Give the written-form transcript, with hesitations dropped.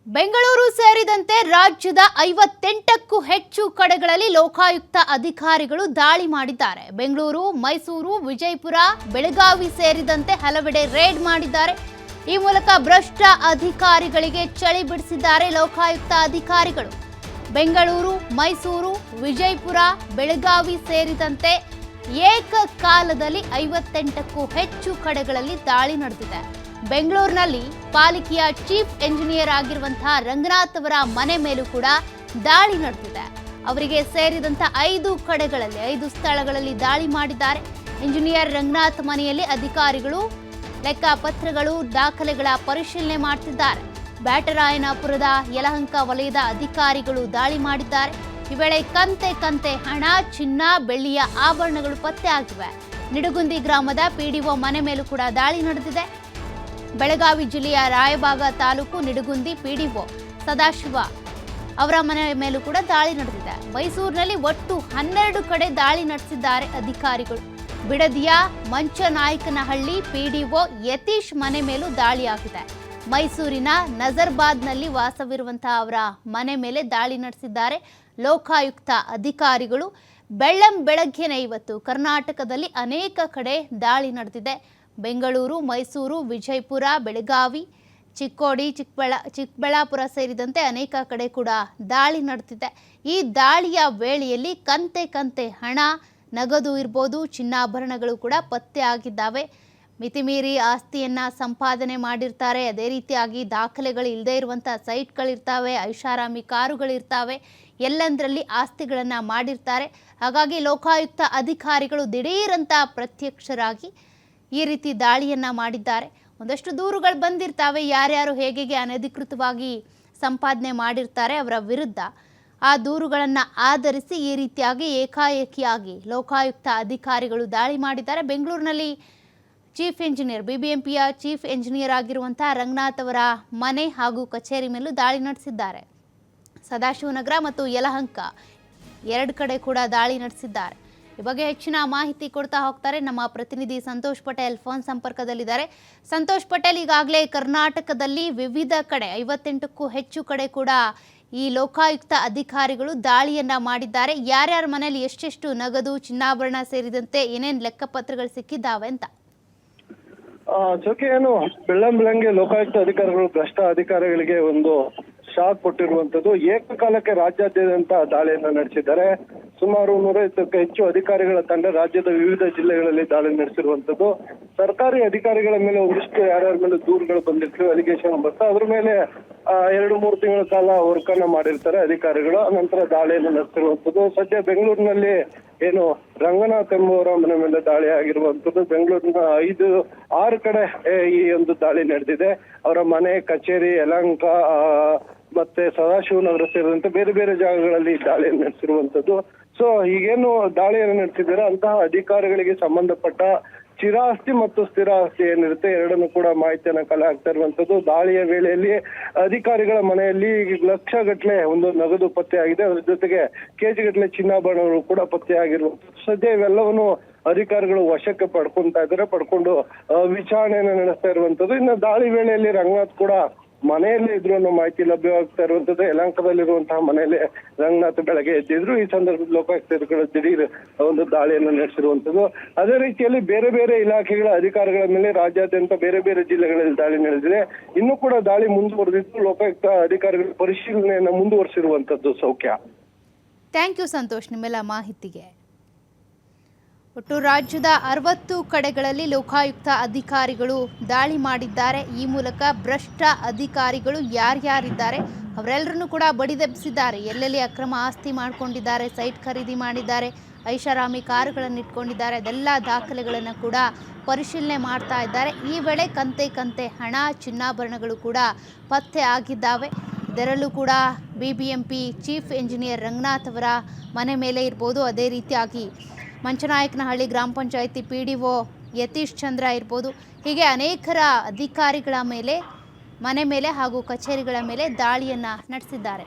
ಬೆಂಗಳೂರು ಸೇರಿದಂತೆ ರಾಜ್ಯದ 58ಕ್ಕೂ ಹೆಚ್ಚು ಕಡೆಗಳಲ್ಲಿ ಲೋಕಾಯುಕ್ತ ಅಧಿಕಾರಿಗಳು ದಾಳಿ ಮಾಡಿದ್ದಾರೆ. ಬೆಂಗಳೂರು, ಮೈಸೂರು, ವಿಜಯಪುರ, ಬೆಳಗಾವಿ ಸೇರಿದಂತೆ ಹಲವೆಡೆ ರೇಡ್ ಮಾಡಿದ್ದಾರೆ. ಈ ಮೂಲಕ ಭ್ರಷ್ಟ ಅಧಿಕಾರಿಗಳಿಗೆ ಚಳಿ ಬಿಡಿಸಿದ್ದಾರೆ ಲೋಕಾಯುಕ್ತ ಅಧಿಕಾರಿಗಳು. ಬೆಂಗಳೂರು, ಮೈಸೂರು, ವಿಜಯಪುರ, ಬೆಳಗಾವಿ ಸೇರಿದಂತೆ ಏಕಕಾಲದಲ್ಲಿ 58ಕ್ಕೂ ಹೆಚ್ಚು ಕಡೆಗಳಲ್ಲಿ ದಾಳಿ ನಡೆದಿದೆ. ಬೆಂಗಳೂರಿನಲ್ಲಿ ಪಾಲಿಕೆಯ ಚೀಫ್ ಎಂಜಿನಿಯರ್ ಆಗಿರುವಂತಹ ರಂಗನಾಥ್ ಅವರ ಮನೆ ಮೇಲೂ ಕೂಡ ದಾಳಿ ನಡೆದಿದೆ. ಅವರಿಗೆ ಸೇರಿದಂತ 5 ಸ್ಥಳಗಳಲ್ಲಿ ದಾಳಿ ಮಾಡಿದ್ದಾರೆ. ಇಂಜಿನಿಯರ್ ರಂಗನಾಥ್ ಮನೆಯಲ್ಲಿ ಅಧಿಕಾರಿಗಳು ಲೆಕ್ಕಪತ್ರಗಳು, ದಾಖಲೆಗಳ ಪರಿಶೀಲನೆ ಮಾಡುತ್ತಿದ್ದಾರೆ. ಬ್ಯಾಟರಾಯನಪುರದ ಯಲಹಂಕ ವಲಯದ ಅಧಿಕಾರಿಗಳು ದಾಳಿ ಮಾಡಿದ್ದಾರೆ. ಈ ವೇಳೆ ಕಂತೆ ಹಣ, ಚಿನ್ನ, ಬೆಳ್ಳಿಯ ಆಭರಣಗಳು ಪತ್ತೆ ಆಗಿವೆ. ನಿಡಗುಂದಿ ಗ್ರಾಮದ ಪಿಡಿಒ ಮನೆ ಮೇಲೂ ಕೂಡ ದಾಳಿ ನಡೆದಿದೆ. ಬೆಳಗಾವಿ ಜಿಲ್ಲೆಯ ರಾಯಬಾಗ ತಾಲೂಕು ನಿಡಗುಂದಿ ಪಿಡಿಒ ಸದಾಶಿವ ಅವರ ಮನೆ ಮೇಲೂ ಕೂಡ ದಾಳಿ ನಡೆದಿದೆ. ಮೈಸೂರಿನಲ್ಲಿ ಒಟ್ಟು 12 ಕಡೆ ದಾಳಿ ನಡೆಸಿದ್ದಾರೆ ಅಧಿಕಾರಿಗಳು. ಬಿಡದಿಯ ಮಂಚನಾಯಕನಹಳ್ಳಿ ಪಿಡಿಒ ಯತೀಶ್ ಮನೆ ಮೇಲೂ ದಾಳಿಯಾಗಿದೆ. ಮೈಸೂರಿನ ನಜರ್ಬಾದ್ನಲ್ಲಿ ವಾಸವಿರುವಂತಹ ಅವರ ಮನೆ ಮೇಲೆ ದಾಳಿ ನಡೆಸಿದ್ದಾರೆ ಲೋಕಾಯುಕ್ತ ಅಧಿಕಾರಿಗಳು. ಬೆಳಗ್ಗೆನೇ ಇವತ್ತು ಕರ್ನಾಟಕದಲ್ಲಿ ಅನೇಕ ಕಡೆ ದಾಳಿ ನಡೆದಿದೆ. ಬೆಂಗಳೂರು, ಮೈಸೂರು, ವಿಜಯಪುರ, ಬೆಳಗಾವಿ, ಚಿಕ್ಕೋಡಿ, ಚಿಕ್ಕಬಳ್ಳಾಪುರ ಸೇರಿದಂತೆ ಅನೇಕ ಕಡೆ ಕೂಡ ದಾಳಿ ನಡೆದಿದೆ. ಈ ದಾಳಿಯ ವೇಳೆಯಲ್ಲಿ ಕಂತೆ ಹಣ, ನಗದು ಇರ್ಬೋದು, ಚಿನ್ನಾಭರಣಗಳು ಕೂಡ ಪತ್ತೆ ಆಗಿದ್ದಾವೆ. ಮಿತಿಮೀರಿ ಆಸ್ತಿಯನ್ನ ಸಂಪಾದನೆ ಮಾಡಿರ್ತಾರೆ. ಅದೇ ರೀತಿಯಾಗಿ ದಾಖಲೆಗಳು ಇಲ್ಲದೆ ಇರುವಂಥ ಸೈಟ್ಗಳಿರ್ತಾವೆ, ಐಷಾರಾಮಿ ಕಾರುಗಳಿರ್ತಾವೆ, ಎಲ್ಲಂದರಲ್ಲಿ ಆಸ್ತಿಗಳನ್ನು ಮಾಡಿರ್ತಾರೆ. ಹಾಗಾಗಿ ಲೋಕಾಯುಕ್ತ ಅಧಿಕಾರಿಗಳು ದಿಢೀರಂತ ಪ್ರತ್ಯಕ್ಷರಾಗಿ ಈ ರೀತಿ ದಾಳಿಯನ್ನ ಮಾಡಿದ್ದಾರೆ. ಒಂದಷ್ಟು ದೂರುಗಳು ಬಂದಿರ್ತಾವೆ, ಯಾರ್ಯಾರು ಹೇಗೆ ಅನಧಿಕೃತವಾಗಿ ಸಂಪಾದನೆ ಮಾಡಿರ್ತಾರೆ ಅವರ ವಿರುದ್ಧ. ಆ ದೂರುಗಳನ್ನು ಆಧರಿಸಿ ಈ ರೀತಿಯಾಗಿ ಏಕಾಏಕಿಯಾಗಿ ಲೋಕಾಯುಕ್ತ ಅಧಿಕಾರಿಗಳು ದಾಳಿ ಮಾಡಿದ್ದಾರೆ. ಬೆಂಗಳೂರಿನಲ್ಲಿ ಚೀಫ್ ಎಂಜಿನಿಯರ್, ಬಿಬಿಎಂಪಿಯ ಚೀಫ್ ಎಂಜಿನಿಯರ್ ಆಗಿರುವಂತಹ ರಂಗನಾಥ್ ಅವರ ಮನೆ ಹಾಗೂ ಕಚೇರಿ ಮೇಲೂ ದಾಳಿ ನಡೆಸಿದ್ದಾರೆ. ಸದಾಶಿವನಗರ ಮತ್ತು ಯಲಹಂಕ 2 ಕಡೆ ಕೂಡ ದಾಳಿ ನಡೆಸಿದ್ದಾರೆ. ಈ ಬಗ್ಗೆ ಹೆಚ್ಚಿನ ಮಾಹಿತಿ ಕೊಡ್ತಾ ಹೋಗ್ತಾರೆ ನಮ್ಮ ಪ್ರತಿನಿಧಿ ಸಂತೋಷ್ ಪಟೇಲ್ ಫೋನ್ ಸಂಪರ್ಕದಲ್ಲಿದ್ದಾರೆ. ಸಂತೋಷ್ ಪಟೇಲ್, ಈಗಾಗಲೇ ಕರ್ನಾಟಕದಲ್ಲಿ ವಿವಿಧ ಕಡೆ 58ಕ್ಕೂ ಹೆಚ್ಚು ಕಡೆ ಕೂಡ ಈ ಲೋಕಾಯುಕ್ತ ಅಧಿಕಾರಿಗಳು ದಾಳಿಯನ್ನ ಮಾಡಿದ್ದಾರೆ. ಯಾರ್ಯಾರ ಮನೆಯಲ್ಲಿ ಎಷ್ಟೆಷ್ಟು ನಗದು, ಚಿನ್ನಾಭರಣ ಸೇರಿದಂತೆ ಏನೇನು ಲೆಕ್ಕಪತ್ರಗಳು ಸಿಕ್ಕಿದ್ದಾವೆ ಅಂತ? ಜೊತೆ ಏನು ಬೆಳ್ಳಂಬೆಳಂಗೆ ಲೋಕಾಯುಕ್ತ ಅಧಿಕಾರಿಗಳು ಭ್ರಷ್ಟ ಅಧಿಕಾರಿಗಳಿಗೆ ಒಂದು ಶಾಕ್ ಕೊಟ್ಟಿರುವಂತದ್ದು. ಏಕಕಾಲಕ್ಕೆ ರಾಜ್ಯಾದ್ಯಂತ ದಾಳಿಯನ್ನ ನಡೆಸಿದ್ದಾರೆ. ಸುಮಾರು 150ಕ್ಕೂ ಹೆಚ್ಚು ಅಧಿಕಾರಿಗಳ ತಂಡ ರಾಜ್ಯದ ವಿವಿಧ ಜಿಲ್ಲೆಗಳಲ್ಲಿ ದಾಳಿ ನಡೆಸಿರುವಂತದ್ದು. ಸರ್ಕಾರಿ ಅಧಿಕಾರಿಗಳ ಮೇಲೆ ಒಂದಿಷ್ಟು ಯಾರ್ಯಾರ ಮೇಲೆ ದೂರುಗಳು ಬಂದಿರ್ತವೆ, ಅಲಿಗೇಷನ್ ಬರ್ತಾ ಅದ್ರ ಮೇಲೆ 2-3 ತಿಂಗಳ ಕಾಲ ವರ್ಕ್ ಅನ್ನ ಮಾಡಿರ್ತಾರೆ ಅಧಿಕಾರಿಗಳು. ನಂತರ ದಾಳಿಯನ್ನು ನಡೆಸಿರುವಂತದ್ದು. ಸದ್ಯ ಬೆಂಗಳೂರಿನಲ್ಲಿ ಏನು ರಂಗನಾಥ್ ಎಂಬುವರ ಮನೆ ಮೇಲೆ ದಾಳಿ ಆಗಿರುವಂತದ್ದು. ಬೆಂಗಳೂರಿನ 5-6 ಕಡೆ ಈ ಒಂದು ದಾಳಿ ನಡೆದಿದೆ. ಅವರ ಮನೆ, ಕಚೇರಿ, ಯಲಹಂಕ ಮತ್ತೆ ಸದಾಶಿವನಗರ ಸೇರಿದಂತೆ ಬೇರೆ ಬೇರೆ ಜಾಗಗಳಲ್ಲಿ ದಾಳಿಯನ್ನು ನಡೆಸಿರುವಂತದ್ದು. ಸೊ ಈಗೇನು ದಾಳಿಯನ್ನು ನಡೆಸಿದ್ದಾರೆ ಅಂತಹ ಅಧಿಕಾರಿಗಳಿಗೆ ಸಂಬಂಧಪಟ್ಟ ಚಿರಾಸ್ತಿ ಮತ್ತು ಸ್ಥಿರ ಆಸ್ತಿ ಏನಿರುತ್ತೆ ಎರಡನ್ನು ಕೂಡ ಮಾಹಿತಿಯನ್ನ ಕಲೆ ಹಾಕ್ತಾ ಇರುವಂತದ್ದು. ದಾಳಿಯ ವೇಳೆಯಲ್ಲಿ ಅಧಿಕಾರಿಗಳ ಮನೆಯಲ್ಲಿ ಲಕ್ಷಗಟ್ಟಲೆ ಒಂದು ನಗದು ಪತ್ತೆ ಆಗಿದೆ. ಅದ್ರ ಜೊತೆಗೆ ಕೆಜಿಗಟ್ಟಲೆ ಚಿನ್ನಾಭರಣಗಳು ಕೂಡ ಪತ್ತೆ ಆಗಿರುವಂತದ್ದು. ಸದ್ಯ ಇವೆಲ್ಲವನ್ನು ಅಧಿಕಾರಿಗಳು ವಶಕ್ಕೆ ಪಡ್ಕೊಂಡು ವಿಚಾರಣೆಯನ್ನು ನಡೆಸ್ತಾ ಇರುವಂತದ್ದು. ಇನ್ನು ದಾಳಿ ವೇಳೆಯಲ್ಲಿ ರಂಗನಾಥ್ ಕೂಡ ಮನೆಯಲ್ಲಿ ಇದ್ರು ಅನ್ನೋ ಮಾಹಿತಿ ಲಭ್ಯವಾಗ್ತಾ ಇರುವಂತದ್ದು. ಯಲಹಂಕದಲ್ಲಿರುವಂತಹ ಮನೆಯಲ್ಲಿ ರಂಗನಾಥ್ ಬೆಳಗ್ಗೆ ಎದ್ದಿದ್ರು. ಈ ಸಂದರ್ಭದಲ್ಲಿ ಲೋಕಾಯುಕ್ತರು ದಿಢೀರ್ ಒಂದು ದಾಳಿಯನ್ನು ನಡೆಸಿರುವಂತದ್ದು. ಅದೇ ರೀತಿಯಲ್ಲಿ ಬೇರೆ ಬೇರೆ ಇಲಾಖೆಗಳ ಅಧಿಕಾರಿಗಳ ಮೇಲೆ ರಾಜ್ಯಾದ್ಯಂತ ಬೇರೆ ಬೇರೆ ಜಿಲ್ಲೆಗಳಲ್ಲಿ ದಾಳಿ ನಡೆದಿದೆ. ಇನ್ನೂ ಕೂಡ ದಾಳಿ ಮುಂದುವರೆದಿದ್ದು ಲೋಕಾಯುಕ್ತ ಅಧಿಕಾರಿಗಳ ಪರಿಶೀಲನೆಯನ್ನು ಮುಂದುವರಿಸಿರುವಂತದ್ದು. ಸೌಖ್ಯ, ಥ್ಯಾಂಕ್ ಯು ಸಂತೋಷ್ ನಿಮ್ಮೆಲ್ಲ ಮಾಹಿತಿಗೆ. ಒಟ್ಟು ರಾಜ್ಯದ 60 ಕಡೆಗಳಲ್ಲಿ ಲೋಕಾಯುಕ್ತ ಅಧಿಕಾರಿಗಳು ದಾಳಿ ಮಾಡಿದ್ದಾರೆ. ಈ ಮೂಲಕ ಭ್ರಷ್ಟ ಅಧಿಕಾರಿಗಳು ಯಾರ್ಯಾರಿದ್ದಾರೆ ಅವರೆಲ್ಲರನ್ನೂ ಕೂಡ ಬಡಿದೆಬ್ಬಿಸಿದ್ದಾರೆ. ಎಲ್ಲೆಲ್ಲಿ ಅಕ್ರಮ ಆಸ್ತಿ ಮಾಡ್ಕೊಂಡಿದ್ದಾರೆ, ಸೈಟ್ ಖರೀದಿ ಮಾಡಿದ್ದಾರೆ, ಐಷಾರಾಮಿ ಕಾರುಗಳನ್ನು ಇಟ್ಕೊಂಡಿದ್ದಾರೆ, ಅದೆಲ್ಲ ದಾಖಲೆಗಳನ್ನು ಕೂಡ ಪರಿಶೀಲನೆ ಮಾಡ್ತಾ ಇದ್ದಾರೆ. ಈ ವೇಳೆ ಕಂತೆ ಹಣ, ಚಿನ್ನಾಭರಣಗಳು ಕೂಡ ಪತ್ತೆ ಆಗಿದ್ದಾವೆ. ಇದರಲ್ಲೂ ಕೂಡ ಬಿಬಿಎಂಪಿ ಚೀಫ್ ಎಂಜಿನಿಯರ್ ರಂಗನಾಥ್ ಅವರ ಮನೆ ಮೇಲೆ ಇರ್ಬೋದು, ಅದೇ ರೀತಿಯಾಗಿ ಮಂಚನಾಯಕನಹಳ್ಳಿ ಗ್ರಾಮ ಪಂಚಾಯಿತಿ ಪಿಡಿಒ ಯತೀಶ್ ಚಂದ್ರ ಇರ್ಬೋದು, ಹೀಗೆ ಅನೇಕರ ಅಧಿಕಾರಿಗಳ ಮೇಲೆ, ಮನೆ ಮೇಲೆ ಹಾಗೂ ಕಚೇರಿಗಳ ಮೇಲೆ ದಾಳಿಯನ್ನು ನಡೆಸಿದ್ದಾರೆ.